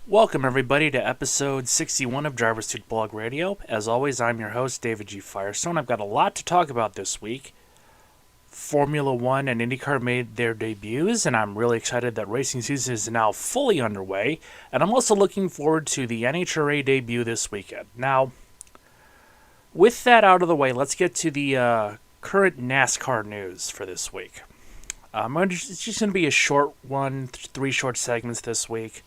Welcome, everybody, to episode 61 of Driver's Seat Blog Radio. As always, I'm your host, David G. Firestone. I've got a lot to talk about this week. Formula One and IndyCar made their debuts, and I'm really excited that racing season is now fully underway. And I'm also looking forward to the NHRA debut this weekend. Now, with that out of the way, let's get to the current NASCAR news for this week. It's just going to be a short one, 3 short segments this week.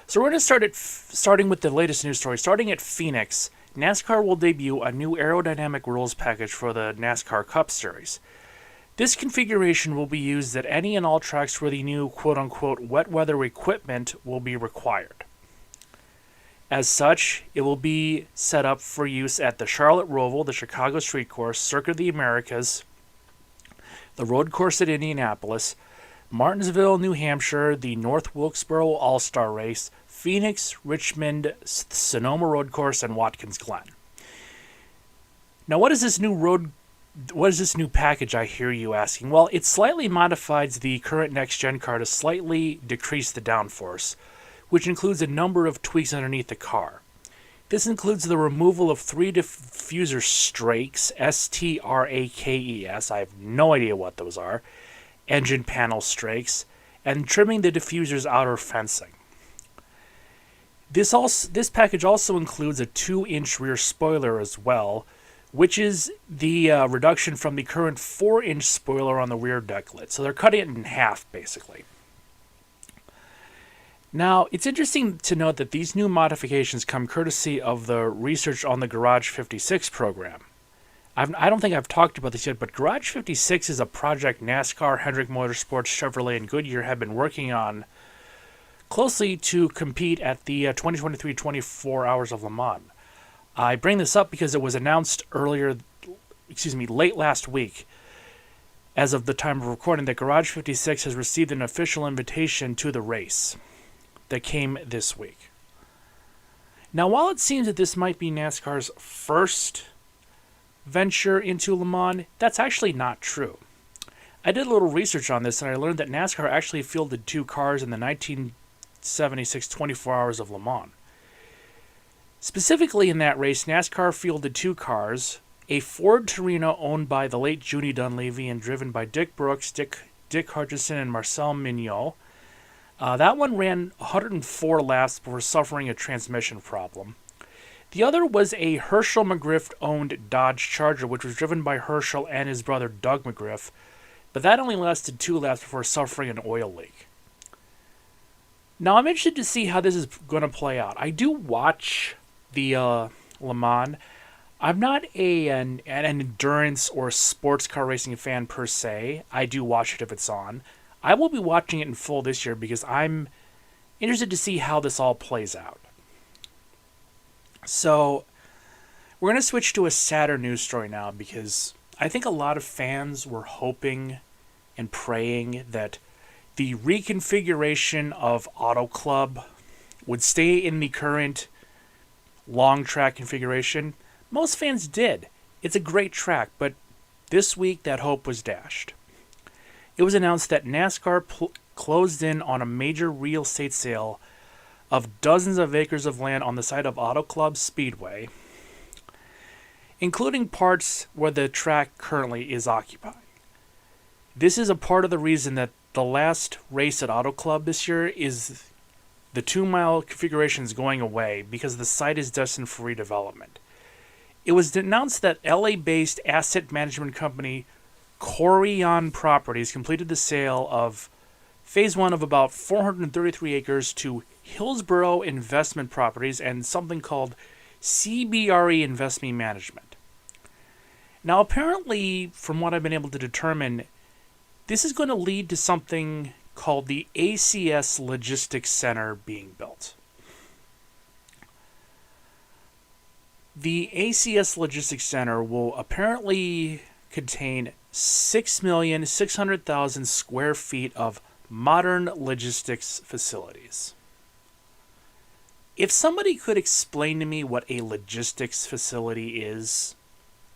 So we're going to starting with the latest news story. Starting at Phoenix, NASCAR will debut a new aerodynamic rules package for the NASCAR Cup Series. This configuration will be used at any and all tracks where the new quote-unquote wet weather equipment will be required. As such, it will be set up for use at the Charlotte Roval, the Chicago Street Course, Circuit of the Americas, the Road Course at Indianapolis, Martinsville, New Hampshire, the North Wilkesboro All-Star Race, Phoenix, Richmond, Sonoma Road Course, and Watkins Glen. Now, what is this new package, I hear you asking? Well, it slightly modifies the current next-gen car to slightly decrease the downforce, which includes a number of tweaks underneath the car. This includes the removal of 3 diffuser strakes, S-T-R-A-K-E-S, I have no idea what those are, engine panel strakes, and trimming the diffuser's outer fencing. This package also includes a 2-inch rear spoiler as well, which is the reduction from the current 4-inch spoiler on the rear deck lid. So they're cutting it in half, basically. Now, it's interesting to note that these new modifications come courtesy of the Research on the Garage 56 program. I don't think I've talked about this yet, but Garage 56 is a project NASCAR, Hendrick Motorsports, Chevrolet, and Goodyear have been working on closely to compete at the 2023 24 Hours of Le Mans. I bring this up because it was announced late last week, as of the time of recording, that Garage 56 has received an official invitation to the race that came this week. Now, while it seems that this might be NASCAR's first venture into Le Mans, that's actually not true. I did a little research on this, and I learned that NASCAR actually fielded 2 cars in the 1976 24 Hours of Le Mans. Specifically in that race, NASCAR fielded 2 cars, a Ford Torino owned by the late Junie Dunleavy and driven by Dick Brooks, Dick Hutchison, and Marcel Mignot. That one ran 104 laps before suffering a transmission problem. The other was a Herschel McGriff-owned Dodge Charger, which was driven by Herschel and his brother Doug McGriff, but that only lasted 2 laps before suffering an oil leak. Now, I'm interested to see how this is going to play out. I do watch the Le Mans. I'm not an endurance or sports car racing fan per se. I do watch it if it's on. I will be watching it in full this year because I'm interested to see how this all plays out. So, we're going to switch to a sadder news story now because I think a lot of fans were hoping and praying that the reconfiguration of Auto Club would stay in the current long track configuration. Most fans did. It's a great track, but this week that hope was dashed. It was announced that NASCAR closed in on a major real estate sale of dozens of acres of land on the site of Auto Club Speedway, including parts where the track currently is occupying. This is a part of the reason that the last race at Auto Club this year is the 2-mile configuration is going away because the site is destined for redevelopment. It was announced that LA-based asset management company Corian Properties completed the sale of Phase 1 of about 433 acres to Hillsborough Investment Properties and something called CBRE Investment Management. Now, apparently, from what I've been able to determine, this is going to lead to something called the ACS Logistics Center being built. The ACS Logistics Center will apparently contain 6,600,000 square feet of modern logistics facilities. If somebody could explain to me what a logistics facility is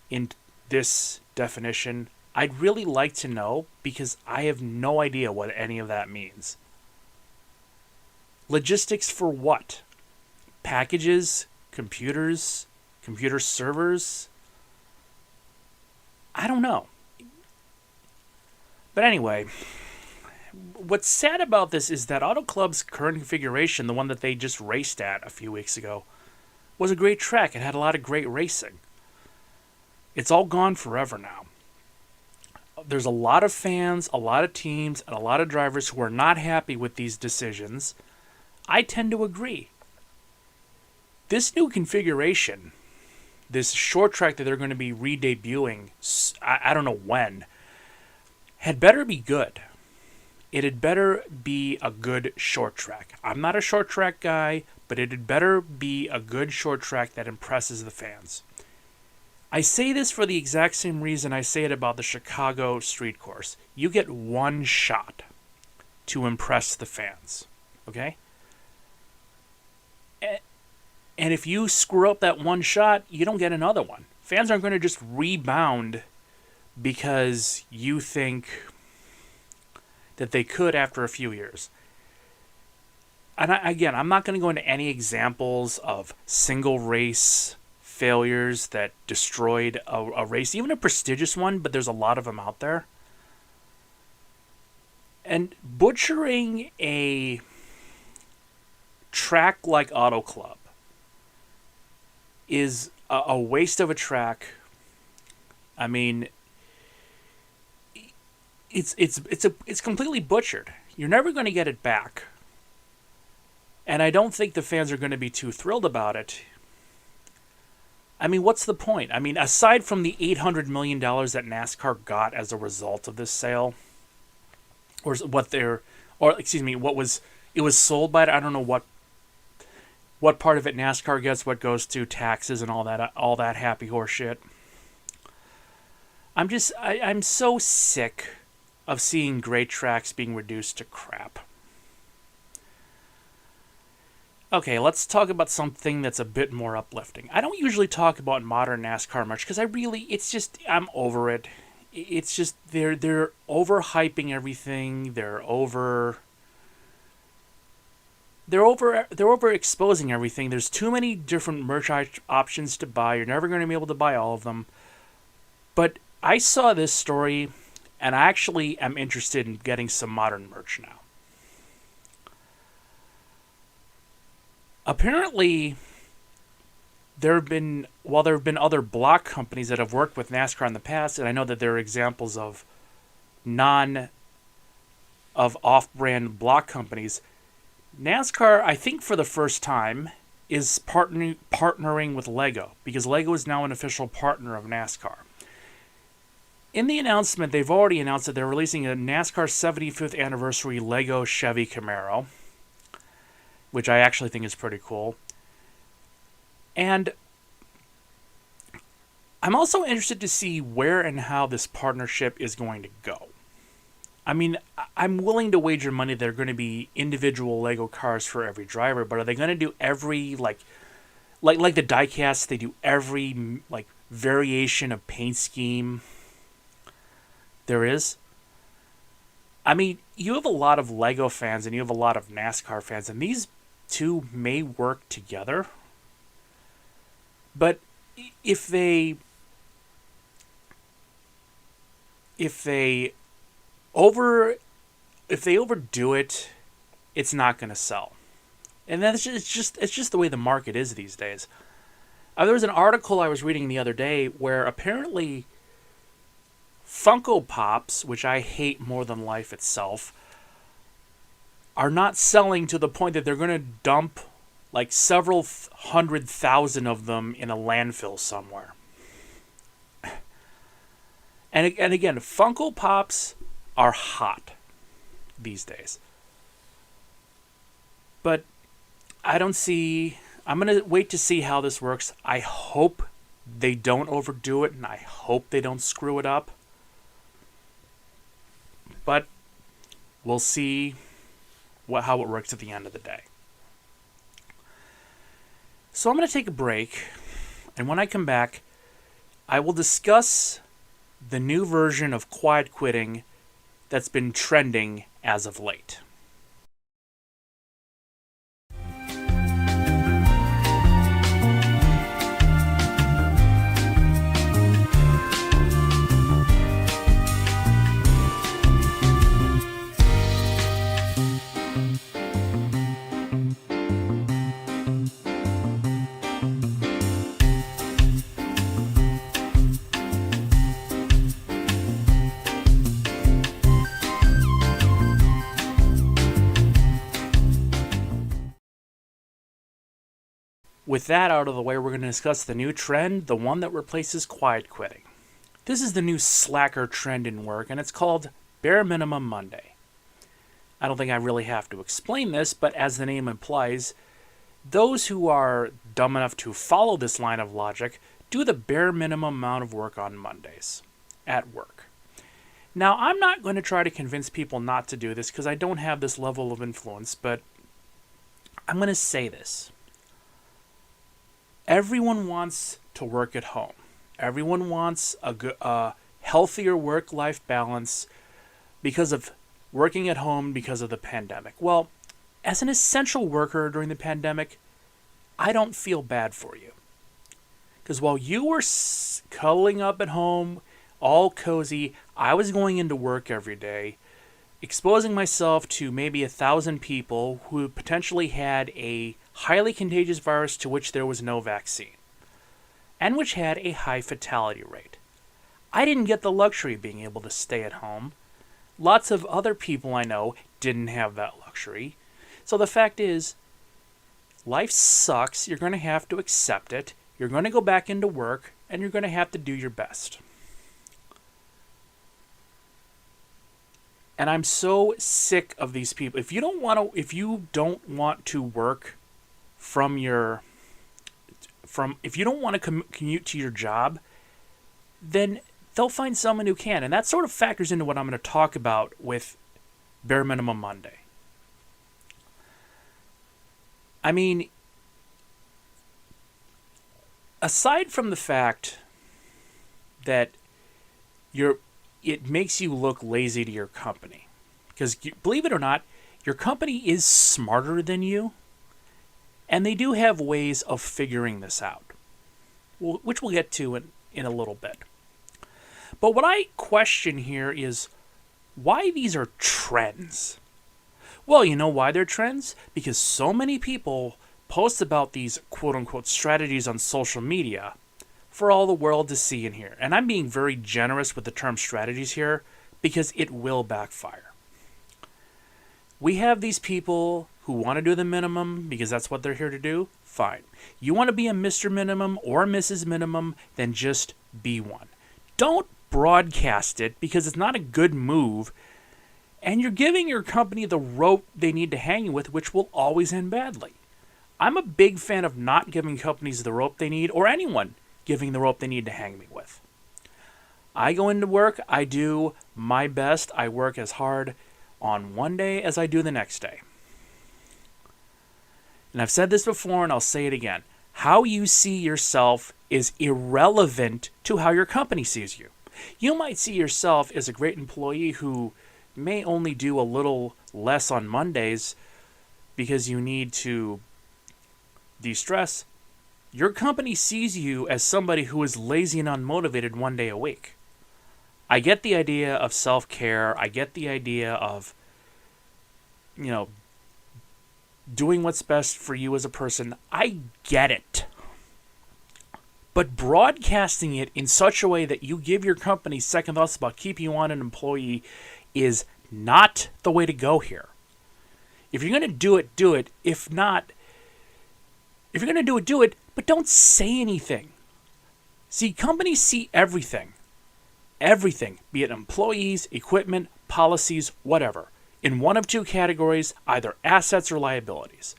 in this definition, I'd really like to know because I have no idea what any of that means. Logistics for what? Packages, computers, computer servers? I don't know. But anyway, what's sad about this is that Auto Club's current configuration, the one that they just raced at a few weeks ago, was a great track. It had a lot of great racing. It's all gone forever now. There's a lot of fans, a lot of teams, and a lot of drivers who are not happy with these decisions. I tend to agree. This new configuration, this short track that they're going to be re-debuting, I don't know when, had better be good. It had better be a good short track. I'm not a short track guy, but it had better be a good short track that impresses the fans. I say this for the exact same reason I say it about the Chicago street course. You get one shot to impress the fans, okay? And if you screw up that one shot, you don't get another one. Fans aren't going to just rebound because you think that they could after a few years. And again, I'm not going to go into any examples of single race failures that destroyed a race, even a prestigious one, but there's a lot of them out there. And butchering a track like Auto Club is a waste of a track. I mean, it's completely butchered. You're never going to get it back. And I don't think the fans are going to be too thrilled about it. I mean, what's the point? I mean, aside from the $800 million that NASCAR got as a result of this sale, or what it was sold by, I don't know what part of it NASCAR gets, what goes to taxes and all that happy horse shit. I'm so sick of seeing great tracks being reduced to crap. Okay, let's talk about something that's a bit more uplifting. I don't usually talk about modern NASCAR much because I'm over it. It's just they're overhyping everything. They're overexposing everything. There's too many different merch options to buy. You're never going to be able to buy all of them. But I saw this story, and I actually am interested in getting some modern merch now. Apparently, there have been other block companies that have worked with NASCAR in the past, and I know that there are examples of off-brand block companies. NASCAR, I think for the first time, is partnering with Lego, because Lego is now an official partner of NASCAR. In the announcement, they've already announced that they're releasing a NASCAR 75th anniversary Lego Chevy Camaro, which I actually think is pretty cool. And I'm also interested to see where and how this partnership is going to go. I mean, I'm willing to wager money they're going to be individual Lego cars for every driver, but are they going to do every, like the diecast, they do every, variation of paint scheme there is? I mean, you have a lot of Lego fans and you have a lot of NASCAR fans, and these two may work together. But if they overdo it, it's not going to sell. And it's just the way the market is these days. There was an article I was reading the other day where apparently Funko Pops, which I hate more than life itself, are not selling to the point that they're going to dump several 100,000 of them in a landfill somewhere. And again, Funko Pops are hot these days. But I'm going to wait to see how this works. I hope they don't overdo it, and I hope they don't screw it up. But we'll see how it works at the end of the day. So I'm going to take a break, and when I come back, I will discuss the new version of quiet quitting that's been trending as of late. With that out of the way, we're going to discuss the new trend, the one that replaces quiet quitting. This is the new slacker trend in work, and it's called Bare Minimum Monday. I don't think I really have to explain this, but as the name implies, those who are dumb enough to follow this line of logic do the bare minimum amount of work on Mondays at work. Now, I'm not going to try to convince people not to do this because I don't have this level of influence, but I'm going to say this. Everyone wants to work at home. Everyone wants a healthier work-life balance because of working at home because of the pandemic. Well, as an essential worker during the pandemic, I don't feel bad for you. Because while you were cuddling up at home, all cozy, I was going into work every day, exposing myself to maybe 1,000 people who potentially had a highly contagious virus to which there was no vaccine, and which had a high fatality rate. I didn't get the luxury of being able to stay at home. Lots of other people I know didn't have that luxury. So the fact is, life sucks. You're going to have to accept it. You're going to go back into work, and you're going to have to do your best. And I'm so sick of these people. If you don't want to work if you don't want to commute to your job, then they'll find someone who can. And that sort of factors into what I'm going to talk about with Bare Minimum Monday. I mean, aside from the fact that it makes you look lazy to your company, because believe it or not, your company is smarter than you, and they do have ways of figuring this out, which we'll get to in a little bit. But what I question here is why these are trends. Well, you know why they're trends? Because so many people post about these quote-unquote strategies on social media for all the world to see and hear. And I'm being very generous with the term strategies here because it will backfire. We have these people who want to do the minimum because that's what they're here to do. Fine. You want to be a Mr. Minimum or Mrs. Minimum, then just be one. Don't broadcast it because it's not a good move, and you're giving your company the rope they need to hang you with, which will always end badly. I'm a big fan of not giving companies the rope they need, or anyone giving the rope they need to hang me with. I go into work, I do my best, I work as hard on one day as I do the next day. And I've said this before and I'll say it again. How you see yourself is irrelevant to how your company sees you. You might see yourself as a great employee who may only do a little less on Mondays because you need to de-stress. Your company sees you as somebody who is lazy and unmotivated one day a week. I get the idea of self-care. I get the idea of, doing what's best for you as a person. I get it. But broadcasting it in such a way that you give your company second thoughts about keeping you on an employee is not the way to go here. If you're going to do it, do it. If you're going to do it, do it, but don't say anything. See, companies see everything. Everything, be it employees, equipment, policies, whatever, in one of two categories, either assets or liabilities.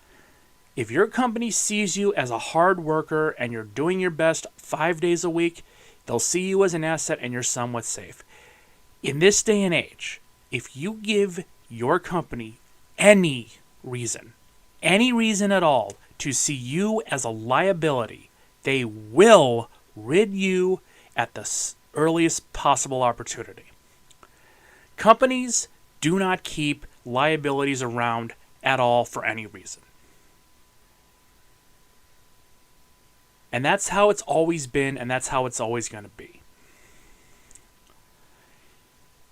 If your company sees you as a hard worker and you're doing your best 5 days a week, they'll see you as an asset and you're somewhat safe. In this day and age, if you give your company any reason at all to see you as a liability, they will rid you at the earliest possible opportunity. Companies do not keep liabilities around at all for any reason. And that's how it's always been, and that's how it's always going to be.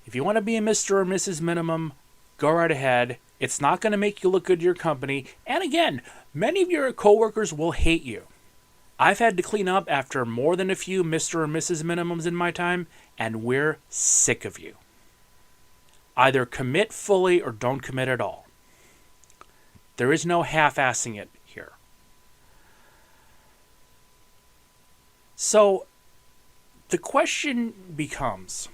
If you want to be a Mr. or Mrs. Minimum, go right ahead. It's not going to make you look good to your company. And again, many of your coworkers will hate you. I've had to clean up after more than a few Mr. or Mrs. Minimums in my time, and we're sick of you. Either commit fully or don't commit at all. There is no half-assing it here. So the question becomes,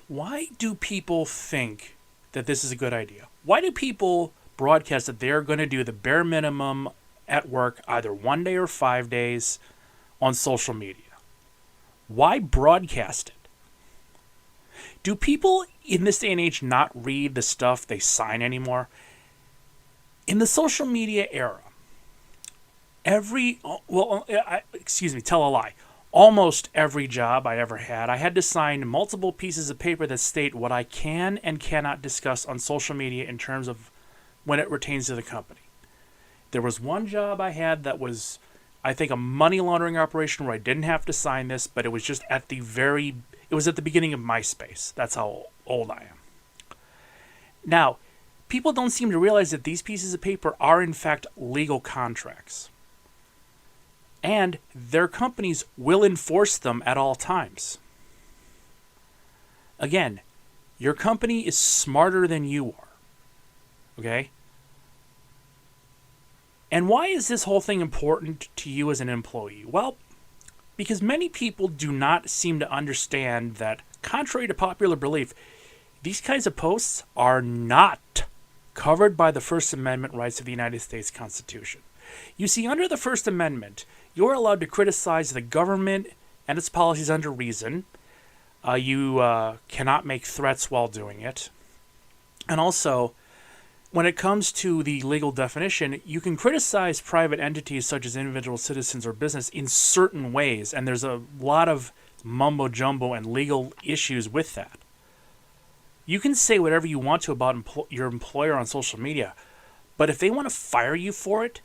why do people think that this is a good idea? Why do people broadcast that they're going to do the bare minimum at work either 1 day or 5 days on social media? Why broadcast it? Do people in this day and age not read the stuff they sign anymore? In the social media era, tell a lie. Almost every job I ever had, I had to sign multiple pieces of paper that state what I can and cannot discuss on social media in terms of when it pertains to the company. There was one job I had that was, I think, a money laundering operation where I didn't have to sign this, but it was just at the beginning of MySpace. That's how old I am. Now, people don't seem to realize that these pieces of paper are in fact legal contracts. And their companies will enforce them at all times. Again, your company is smarter than you are. Okay? And why is this whole thing important to you as an employee? Well, because many people do not seem to understand that, contrary to popular belief, these kinds of posts are not covered by the First Amendment rights of the United States Constitution. You see, under the First Amendment, you're allowed to criticize the government and its policies under reason. You cannot make threats while doing it. And also, when it comes to the legal definition, you can criticize private entities such as individual citizens or business in certain ways, and there's a lot of mumbo-jumbo and legal issues with that. You can say whatever you want to about your employer on social media, but if they want to fire you for it,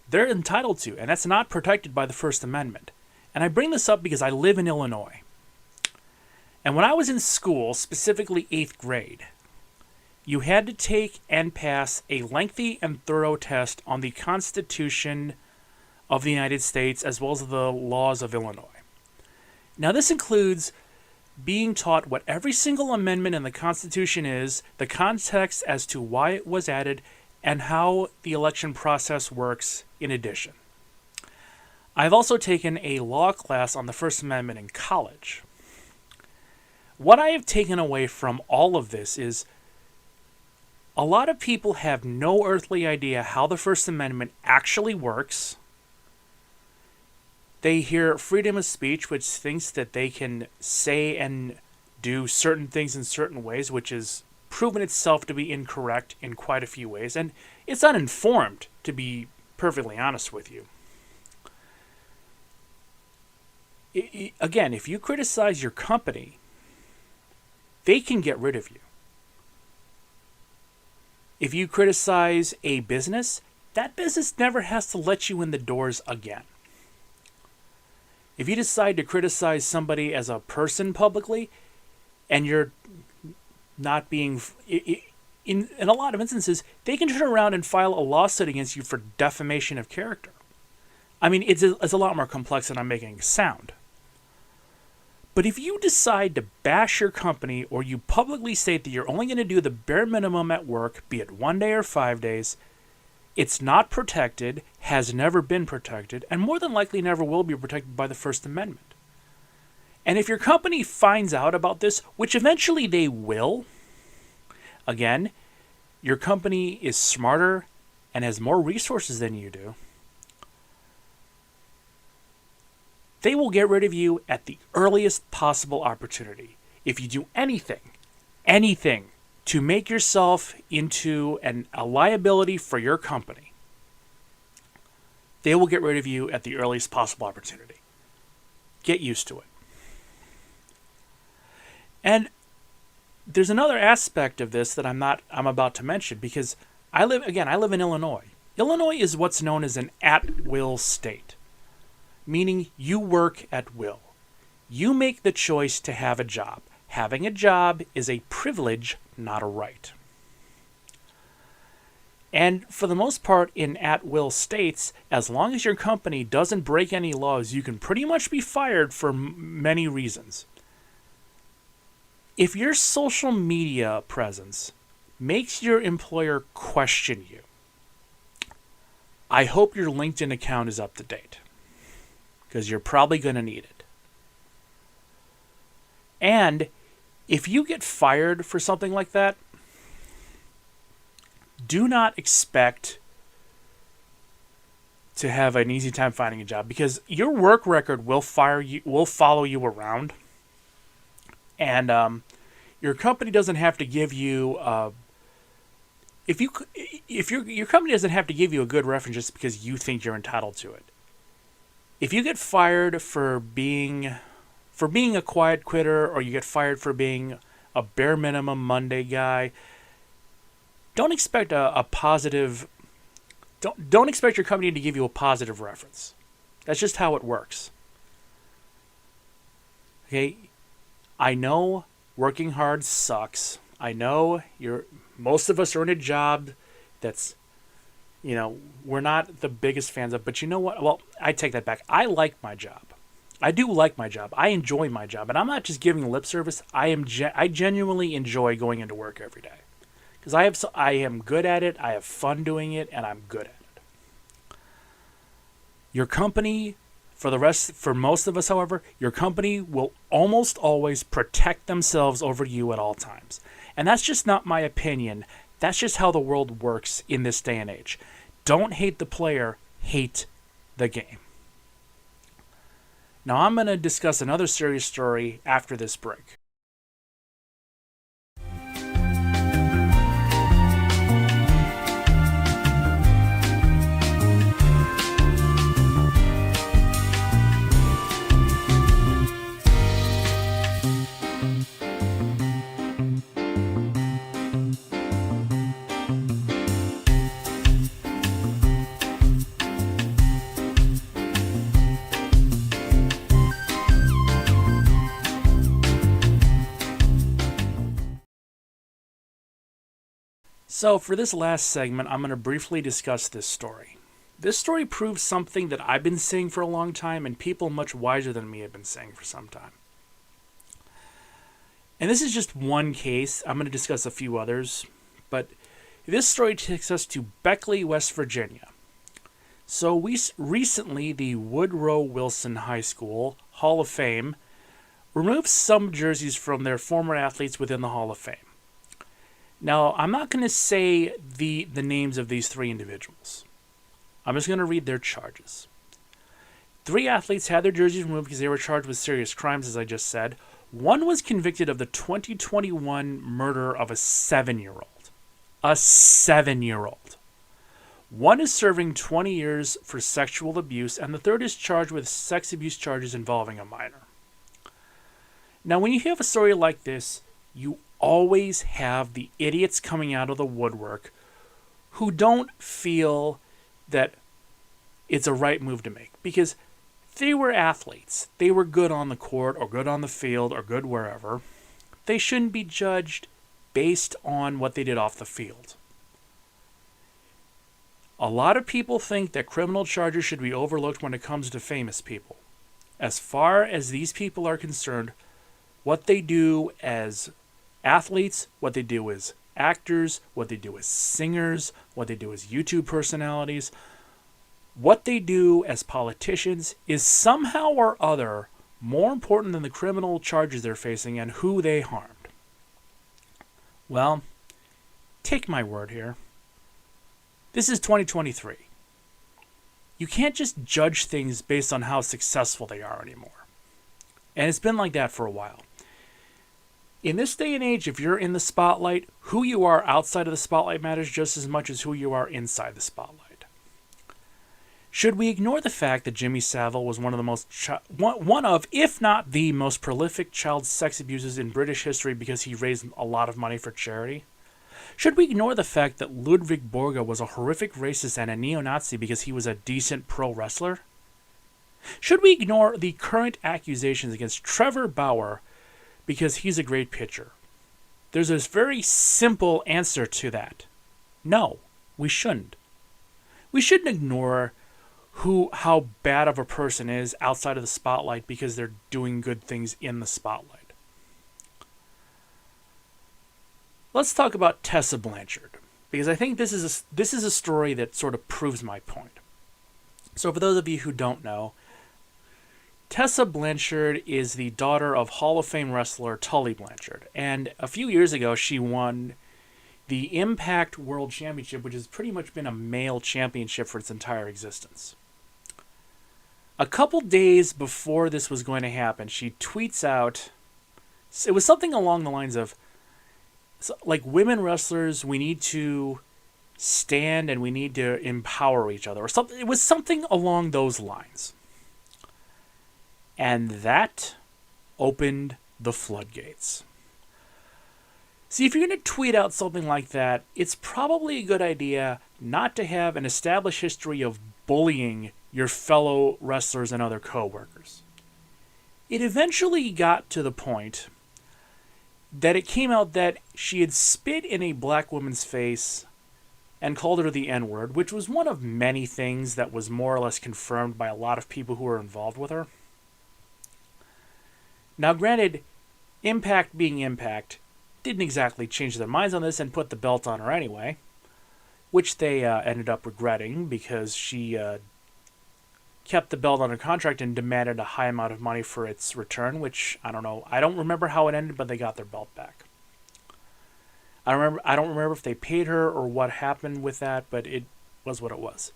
they're entitled to, and that's not protected by the First Amendment. And I bring this up because I live in Illinois. And when I was in school, specifically 8th grade, you had to take and pass a lengthy and thorough test on the Constitution of the United States as well as the laws of Illinois. Now, this includes being taught what every single amendment in the Constitution is, the context as to why it was added, and how the election process works in addition. I've also taken a law class on the First Amendment in college. What I have taken away from all of this is a lot of people have no earthly idea how the First Amendment actually works. They hear freedom of speech, which thinks that they can say and do certain things in certain ways, which is proven itself to be incorrect in quite a few ways, and it's uninformed, to be perfectly honest with you. Again, if you criticize your company, they can get rid of you. If you criticize a business, that business never has to let you in the doors again. If you decide to criticize somebody as a person publicly, and you're not being, in a lot of instances, they can turn around and file a lawsuit against you for defamation of character. I mean, it's a lot more complex than I'm making it sound. But if you decide to bash your company, or you publicly state that you're only going to do the bare minimum at work, be it 1 day or 5 days, it's not protected, has never been protected, and more than likely never will be protected by the First Amendment. And if your company finds out about this, which eventually they will, again, your company is smarter and has more resources than you do, they will get rid of you at the earliest possible opportunity. If you do anything to make yourself into a liability for your company, they will get rid of you at the earliest possible opportunity. Get used to it. And there's another aspect of this that I'm about to mention, because I live in Illinois. Illinois is what's known as an at-will state, meaning you work at will. You make the choice to have a job. Having a job is a privilege, not a right. And for the most part, in at-will states, as long as your company doesn't break any laws, you can pretty much be fired for many reasons. If your social media presence makes your employer question you, I hope your LinkedIn account is up to date. because you're probably going to need it. And if you get fired for something like that, do not expect to have an easy time finding a job, because your work record will follow you around, and your company doesn't have to give you if your company doesn't have to give you a good reference just because you think you're entitled to it. If you get fired for being a quiet quitter, or you get fired for being a bare minimum Monday guy, don't expect a positive. Don't expect your company to give you a positive reference. That's just how it works. Okay, I know working hard sucks. I know most of us are in a job that's, we're not the biggest fans of, but you know what? Well, I take that back. I like my job. I do like my job. I enjoy my job, and I'm not just giving lip service. I genuinely enjoy going into work every day, because I am good at it. I have fun doing it, and I'm good at it. Your company, for most of us, however, your company will almost always protect themselves over you at all times. And that's just not my opinion. That's just how the world works in this day and age. Don't hate the player, hate the game. Now I'm going to discuss another serious story after this break. So for this last segment, I'm going to briefly discuss this story. This story proves something that I've been saying for a long time, and people much wiser than me have been saying for some time. And this is just one case. I'm going to discuss a few others, but this story takes us to Beckley, West Virginia. So recently, the Woodrow Wilson High School Hall of Fame removed some jerseys from their former athletes within the Hall of Fame. Now, I'm not going to say the names of these three individuals. I'm just going to read their charges. 3 athletes had their jerseys removed because they were charged with serious crimes, as I just said. One was convicted of the 2021 murder of a 7-year-old. A 7-year-old. One is serving 20 years for sexual abuse, and the third is charged with sex abuse charges involving a minor. Now, when you have a story like this, you always have the idiots coming out of the woodwork who don't feel that it's a right move to make, because they were athletes. They were good on the court or good on the field or good wherever. They shouldn't be judged based on what they did off the field. A lot of people think that criminal charges should be overlooked when it comes to famous people. As far as these people are concerned, what they do as athletes, what they do as actors, what they do as singers, what they do as YouTube personalities, what they do as politicians is somehow or other more important than the criminal charges they're facing and who they harmed. Well, take my word here. This is 2023. You can't just judge things based on how successful they are anymore. And it's been like that for a while. In this day and age, if you're in the spotlight, who you are outside of the spotlight matters just as much as who you are inside the spotlight. Should we ignore the fact that Jimmy Savile was one of, if not the most prolific child sex abusers in British history because he raised a lot of money for charity? Should we ignore the fact that Ludwig Borga was a horrific racist and a neo-Nazi because he was a decent pro wrestler? Should we ignore the current accusations against Trevor Bauer because he's a great pitcher? There's a very simple answer to that. No, we shouldn't. We shouldn't ignore how bad of a person is outside of the spotlight because they're doing good things in the spotlight. Let's talk about Tessa Blanchard, because I think this is a story that sort of proves my point. So for those of you who don't know, Tessa Blanchard is the daughter of Hall of Fame wrestler Tully Blanchard. And a few years ago, she won the Impact World Championship, which has pretty much been a male championship for its entire existence. A couple days before this was going to happen, she tweets out, it was something along the lines of, like, women wrestlers, we need to stand and we need to empower each other, or something. It was something along those lines. And that opened the floodgates. See, if you're going to tweet out something like that, it's probably a good idea not to have an established history of bullying your fellow wrestlers and other co-workers. It eventually got to the point that it came out that she had spit in a black woman's face and called her the N-word, which was one of many things that was more or less confirmed by a lot of people who were involved with her. Now, granted, Impact being Impact didn't exactly change their minds on this and put the belt on her anyway, which they ended up regretting because she kept the belt on her contract and demanded a high amount of money for its return, which, I don't know. I don't remember how it ended, but they got their belt back. I don't remember if they paid her or what happened with that, but it was what it was.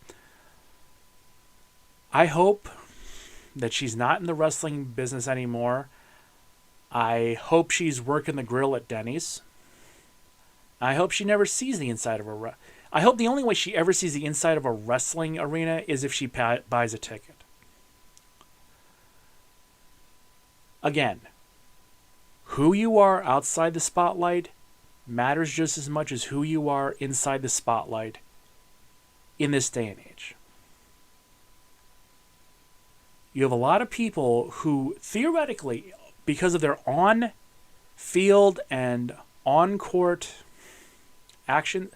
I hope that she's not in the wrestling business anymore. I hope she's working the grill at Denny's. I hope she never sees the inside of a... I hope the only way she ever sees the inside of a wrestling arena is if she buys a ticket. Again, who you are outside the spotlight matters just as much as who you are inside the spotlight in this day and age. You have a lot of people who theoretically, because of their on-field and on-court action,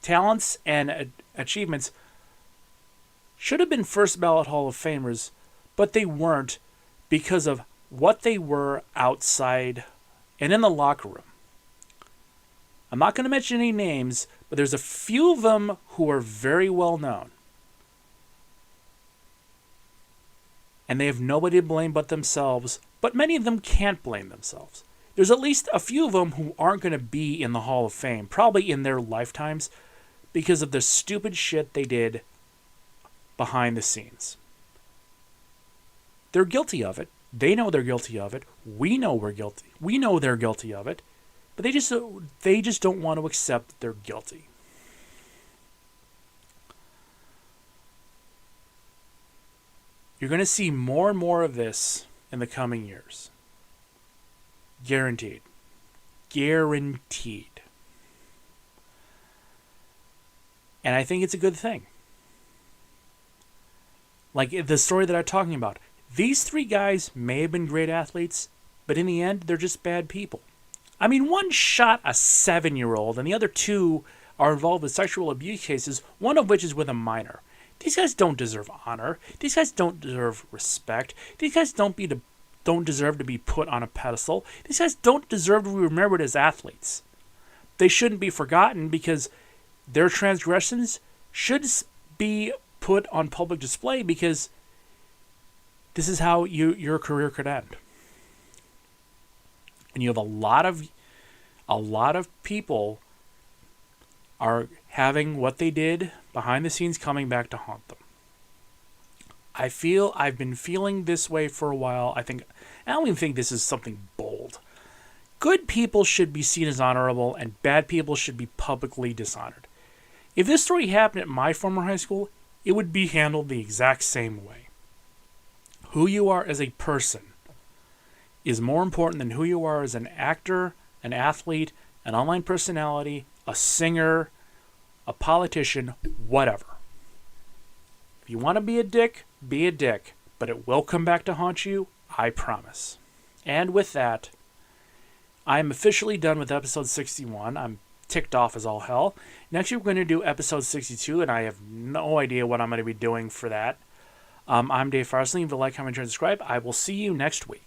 talents, and achievements, should have been first ballot Hall of Famers, but they weren't because of what they were outside and in the locker room. I'm not going to mention any names, but there's a few of them who are very well known. And they have nobody to blame but themselves, but many of them can't blame themselves. There's at least a few of them who aren't going to be in the Hall of Fame, probably in their lifetimes, because of the stupid shit they did behind the scenes. They're guilty of it. They know they're guilty of it. We know we're guilty. We know they're guilty of it. But they just don't want to accept that they're guilty. You're going to see more and more of this in the coming years. Guaranteed. Guaranteed. And I think it's a good thing. Like the story that I'm talking about. These three guys may have been great athletes, but in the end, they're just bad people. I mean, one shot a 7-year-old, and the other two are involved with sexual abuse cases, one of which is with a minor. These guys don't deserve honor. These guys don't deserve respect. These guys don't deserve to be put on a pedestal. These guys don't deserve to be remembered as athletes. They shouldn't be forgotten because their transgressions should be put on public display because this is how your career could end. And you have a lot of people are having what they did behind the scenes coming back to haunt them. I've been feeling this way for a while. I don't even think this is something bold. Good people should be seen as honorable, and bad people should be publicly dishonored. If this story happened at my former high school, it would be handled the exact same way. Who you are as a person is more important than who you are as an actor, an athlete, an online personality, a singer, a politician, whatever. If you want to be a dick, but it will come back to haunt you, I promise. And with that, I am officially done with episode 61. I'm ticked off as all hell. Next week we're going to do episode 62, and I have no idea what I'm going to be doing for that. I'm Dave Farsley. If you like, comment, and subscribe, I will see you next week.